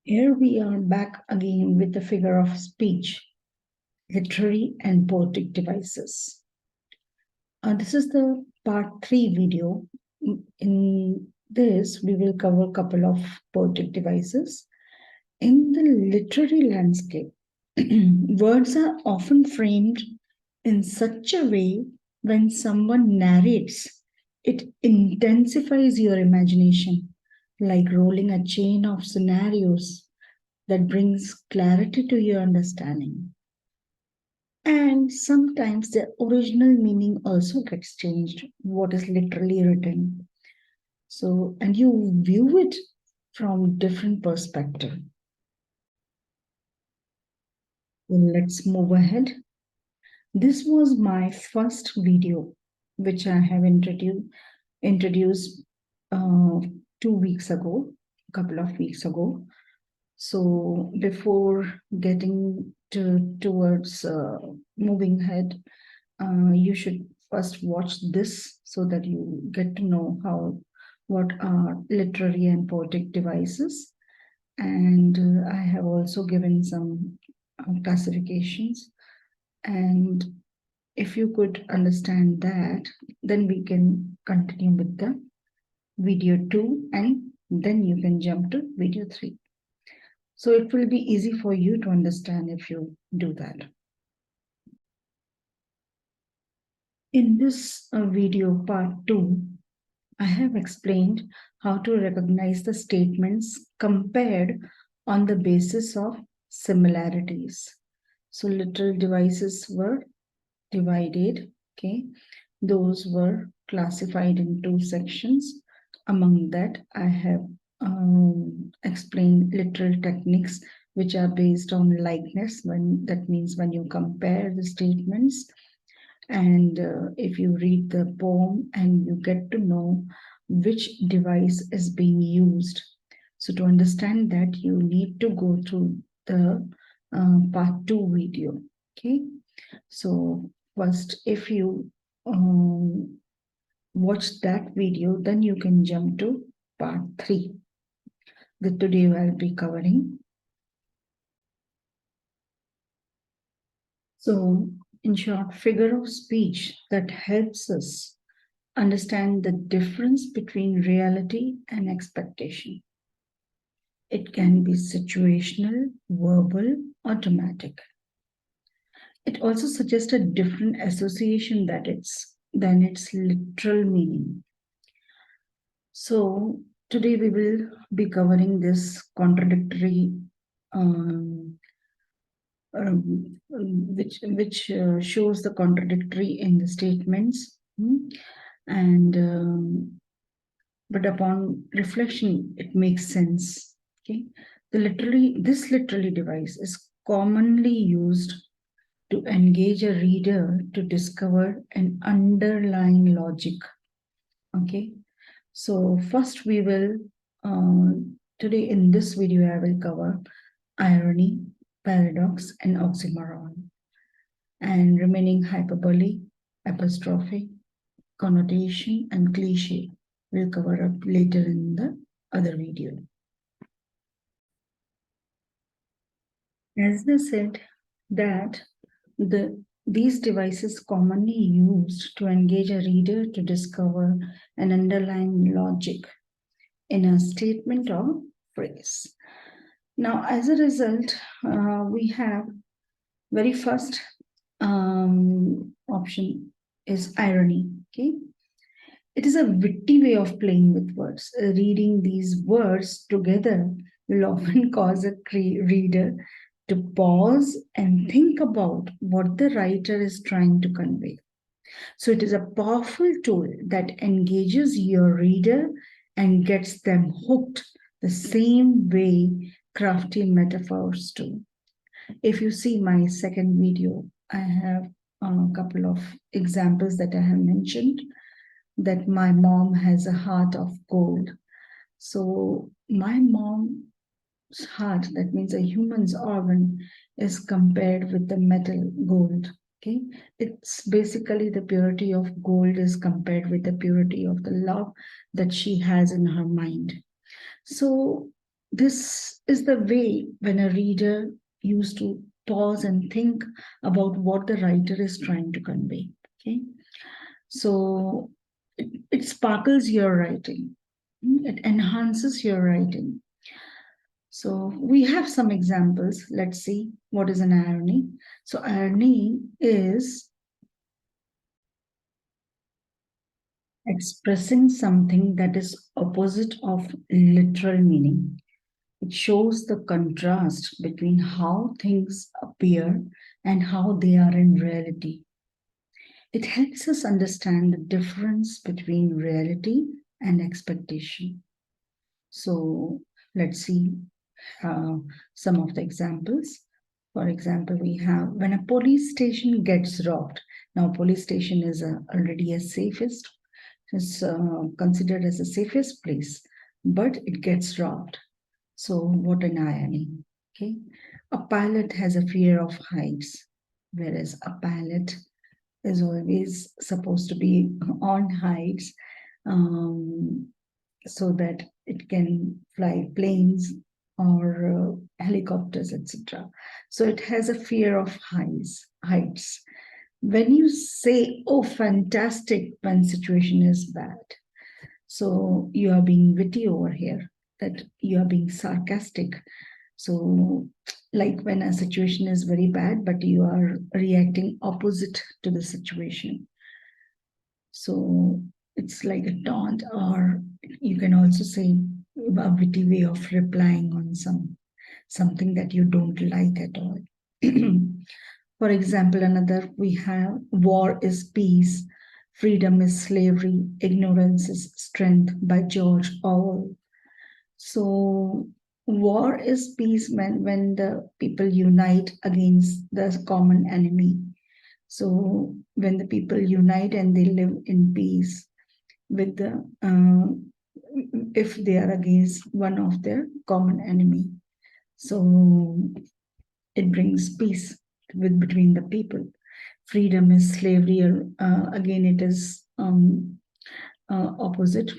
Here we are back again with the figure of speech, literary and poetic devices. This is the part 3 video. In this, we will cover a couple of poetic devices. In the literary landscape, words are often framed in such a way when someone narrates, it intensifies your imagination, like rolling a chain of scenarios that brings clarity to your understanding. And sometimes the original meaning also gets changed, what is literally written. So, and you view it from different perspective. Well, let's move ahead. This was my first video, which I have introduced 2 weeks ago, a couple of weeks ago. So before getting towards moving ahead, you should first watch this so that you get to know what are literary and poetic devices. And I have also given some classifications. And if you could understand that, then we can continue with the video 2 and then you can jump to video 3. So it will be easy for you to understand if you do that. In this video part 2, I have explained how to recognize the statements compared on the basis of similarities. So literal devices were divided, okay? Those were classified in 2 sections. Among that, I have explained literal techniques which are based on likeness. That means when you compare the statements, and if you read the poem and you get to know which device is being used. So to understand that, you need to go through the part 2 video. Okay. So first, if you watch that video, then you can jump to part 3 that today I'll be covering. So in short, figure of speech that helps us understand the difference between reality and expectation. It can be situational, verbal, or dramatic. It also suggests a different association than its literal meaning. So today we will be covering this contradictory, which shows the contradictory in the statements, and but upon reflection, it makes sense. Okay, this literary device is commonly used to engage a reader to discover an underlying logic. Okay, so first we will, today in this video, I will cover irony, paradox, and oxymoron, and remaining hyperbole, apostrophe, connotation, and cliche will cover up later in the other video. As I said, that these devices commonly used to engage a reader to discover an underlying logic in a statement or phrase. Now, as a result, we have very first option is irony. Okay, it is a witty way of playing with words. Reading these words together will often cause a reader to pause and think about what the writer is trying to convey. So it is a powerful tool that engages your reader and gets them hooked the same way crafty metaphors do. If you see my second video, I have a couple of examples that I have mentioned, that my mom has a heart of gold. So my mom's heart, that means a human's organ, is compared with the metal gold. Okay, it's basically the purity of gold is compared with the purity of the love that she has in her mind. So This is the way when a reader used to pause and think about what the writer is trying to convey. Okay, so it sparkles your writing, it enhances your writing. So we have some examples. Let's see what is an irony. So irony is expressing something that is opposite of literal meaning. It shows the contrast between how things appear and how they are in reality. It helps us understand the difference between reality and expectation. So let's see uh, some of the examples. For example, we have when a police station gets robbed. Now, police station is already a safest, is considered as the safest place, but it gets robbed. So, what an irony. Okay. A pilot has a fear of heights, whereas a pilot is always supposed to be on heights um, so that it can fly planes or helicopters, etc. So it has a fear of heights. When you say, oh, fantastic, when situation is bad, so you are being witty over here, that you are being sarcastic. So, like when a situation is very bad, but you are reacting opposite to the situation. So it's like a taunt, or you can also say a witty way of replying on something that you don't like at all. For example, another we have war is peace, freedom is slavery, ignorance is strength by George Orwell. So war is peace when the people unite against the common enemy. So when the people unite and they live in peace with the if they are against one of their common enemy, so it brings peace between the people. Freedom is slavery. Again, it is opposite.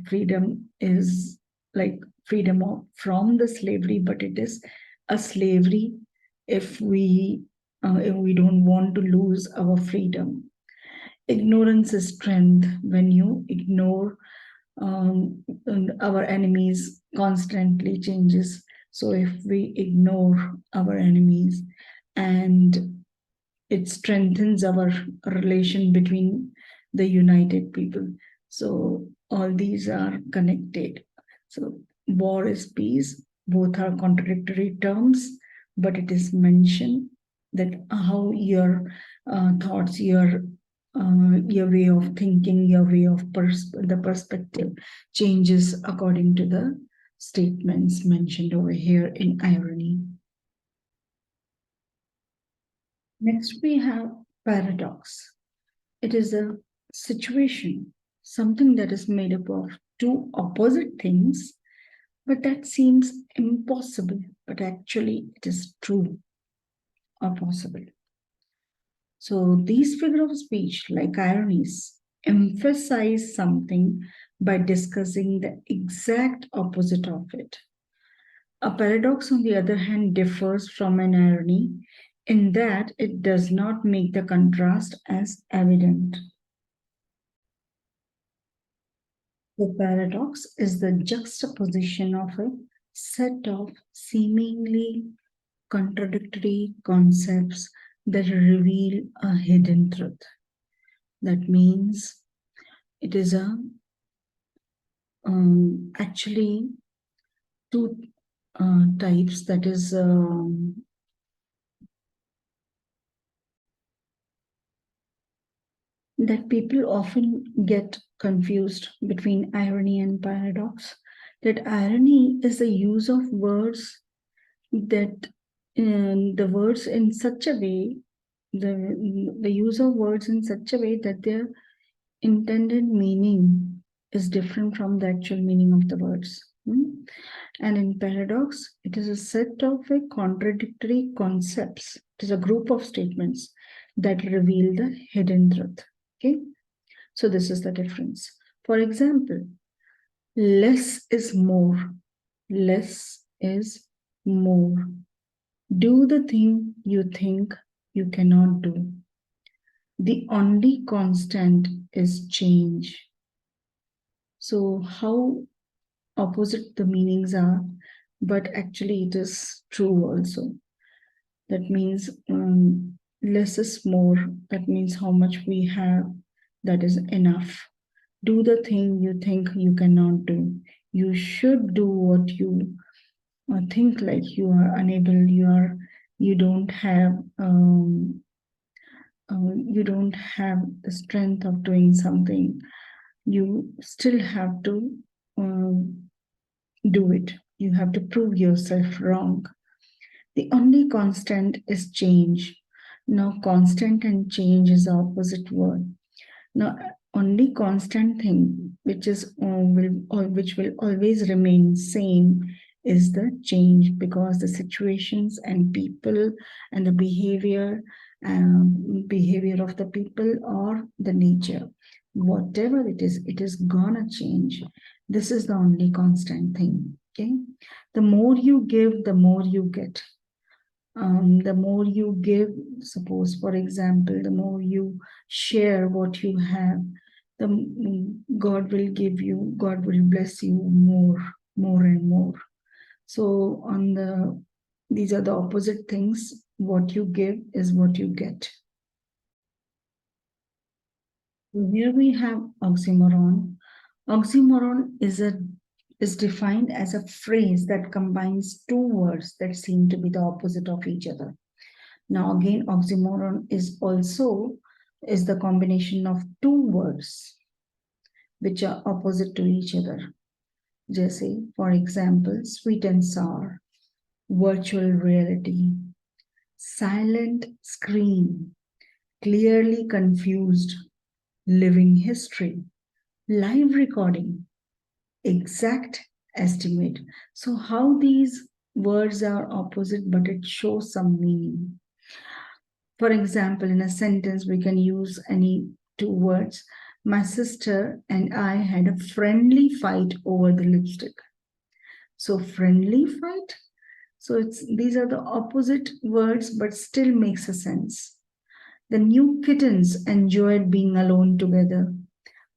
Freedom is like freedom from the slavery, but it is a slavery if we don't want to lose our freedom. Ignorance is strength when you ignore our enemies constantly changes. So if we ignore our enemies and it strengthens our relation between the united people. So all these are connected. So war is peace. Both are contradictory terms, but it is mentioned that how your thoughts, your way of thinking, your way of the perspective changes according to the statements mentioned over here in irony. Next, we have paradox. It is a situation, something that is made up of two opposite things, but that seems impossible, but actually it is true or possible. So these figure of speech, like ironies, emphasize something by discussing the exact opposite of it. A paradox, on the other hand, differs from an irony in that it does not make the contrast as evident. The paradox is the juxtaposition of a set of seemingly contradictory concepts that reveal a hidden truth. That means it is actually two types, that is that people often get confused between irony and paradox. That irony is the use of words that the words in such a way, the use of words in such a way that their intended meaning is different from the actual meaning of the words. And in paradox, it is a set of contradictory concepts. It is a group of statements that reveal the hidden truth. Okay, so this is the difference. For example, less is more. less is more. Do the thing you think you cannot do. The only constant is change. So, how opposite the meanings are, but actually it is true also. That means less is more. That means how much we have, that is enough. Do the thing you think you cannot do. You should do what you think like you are unable, you don't have you don't have the strength of doing something. You still have to um, do it. You have to prove yourself wrong. The only constant is change. Now, constant and change is the opposite word. Now, only constant thing which will always remain same is the change, because the situations and people and the behavior of the people or the nature, whatever it is gonna change. This is the only constant thing. Okay, the more you give, the more you get. The more you give, suppose, for example, the more you share what you have, God will give you, God will bless you more and more. So these are the opposite things. What you give is what you get. Here we have oxymoron. Oxymoron is defined as a phrase that combines two words that seem to be the opposite of each other. Now again, oxymoron is the combination of two words which are opposite to each other. Jesse, for example, sweet and sour, virtual reality, silent screen, clearly confused, living history, live recording, exact estimate. So how these words are opposite, but it shows some meaning. For example, in a sentence, we can use any two words. My sister and I had a friendly fight over the lipstick. So friendly fight. So these are the opposite words, but still makes a sense. The new kittens enjoyed being alone together.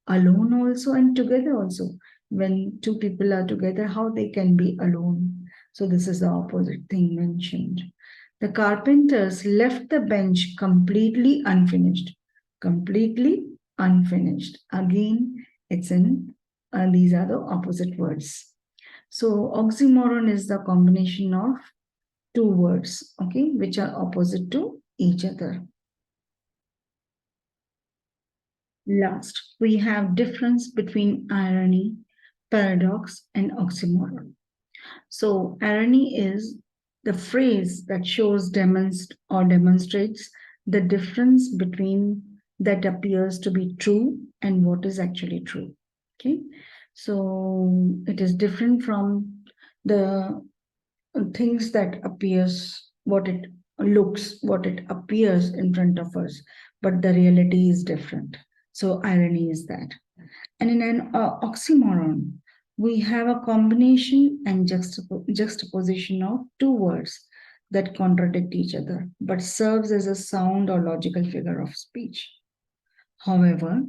Alone also and together also. When two people are together, how they can be alone? So this is the opposite thing mentioned. The carpenters left the bench completely unfinished. Completely unfinished. Again, it's in these are the opposite words. So oxymoron is the combination of two words, okay, which are opposite to each other. Last, we have difference between irony, paradox, and oxymoron. So irony is the phrase that shows demonstrates the difference between that appears to be true and what is actually true. Okay, so it is different from the things that appears, what it looks, what it appears in front of us, but the reality is different. So irony is that. And in an oxymoron, we have a combination and juxtaposition of two words that contradict each other, but serves as a sound or logical figure of speech. However,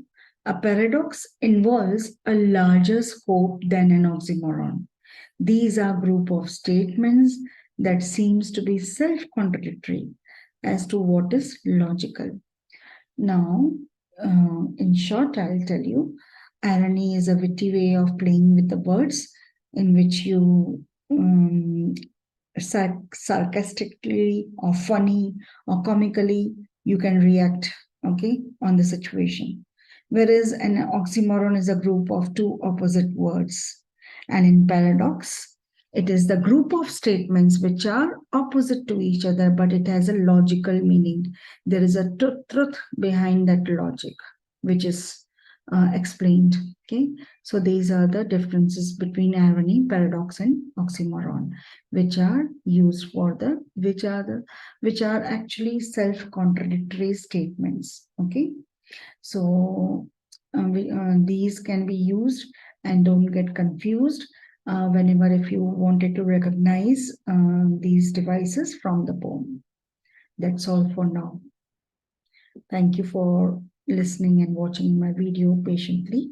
a paradox involves a larger scope than an oxymoron. These are group of statements that seems to be self-contradictory as to what is logical. Now, in short, I'll tell you, irony is a witty way of playing with the words in which you sarcastically or funny or comically you can react, okay, on the situation. Whereas an oxymoron is a group of two opposite words. And in paradox, it is the group of statements which are opposite to each other, but it has a logical meaning. There is a truth behind that logic, which is explained. Okay, so these are the differences between irony, paradox, and oxymoron, which are used for which are actually self-contradictory statements. Okay, so these can be used, and don't get confused. whenever if you wanted to recognize these devices from the poem. That's all for now. Thank you for listening and watching my video patiently.